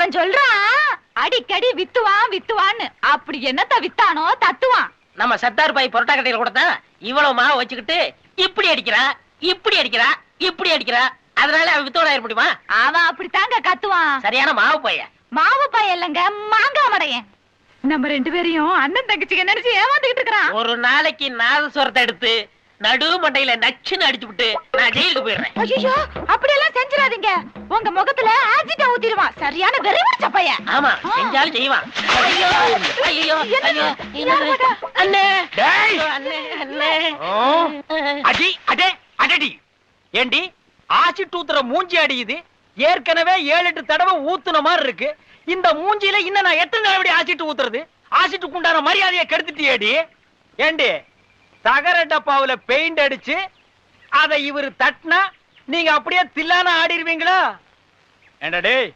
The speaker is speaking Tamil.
அவன் சொல்றான் அடிக்கடி வித்துவான்னு. அப்படி என்னத்த வித்தானோ தத்துவான். நம்ம சத்தார் பாய் பொரோட்டா கடையில கொடுத்தான் இவ்வளவு மாவு வச்சுக்கிட்டு இப்படி அடிக்கிறா இப்படி அடிக்கிறா இப்படி அடிக்கிறா. அதனால அவன் வித்தோட ஆயிர முடியுமா? அவன் அப்படித்தாங்க கத்துவான். சரியான மாவு பைய. மாவு பைய இல்லங்க, மாங்காய் மடையன். நம்ம 2 பேரையும் அண்ணன் தங்கச்சிக்கு நினைச்சு ஏமாத்திட்டு இருக்கிறான். ஒரு நாளைக்கு நாதஸ்வரத்தை எடுத்து நடு மண்டையில நச்சுன்னு அடிச்சு விட்டு நான் ஜெயிலுக்கு போயிடுறேன். ஐயோ, அப்படி எல்லாம் செஞ்சிடாதீங்க. உங்க முகத்துல ஆசிட்ட ஊத்திடுவான். சரியான வெறிபிடிச்ச பையன். ஆமா, செஞ்சாலும் செய்வான். ஐயோ ஐயோ ஐயோ அண்ணே அண்ணே அண்ணே. அடி அடே அடடி. ஏண்டி ஆசிட் ஊத்துற மூஞ்சி அடியுது? ஏற்கனவே 7-8 தடவை ஊத்துன மாதிரி இருக்கு. இந்த மூஞ்சியில இன்னும் நான் எத்தனை தடவை ஆசிட் ஊத்துறது? ஆசிட்டுக்கு உண்டான மரியாதையை கெடுத்துட்டியேடி. ஏண்டி தகர டப்பாவுல பெயிண்ட் அடிச்சு அதை இவரு தட்டினா நீங்க அப்படியே தில்லான ஆடிடுவீங்களா? ஏண்டா டேய்,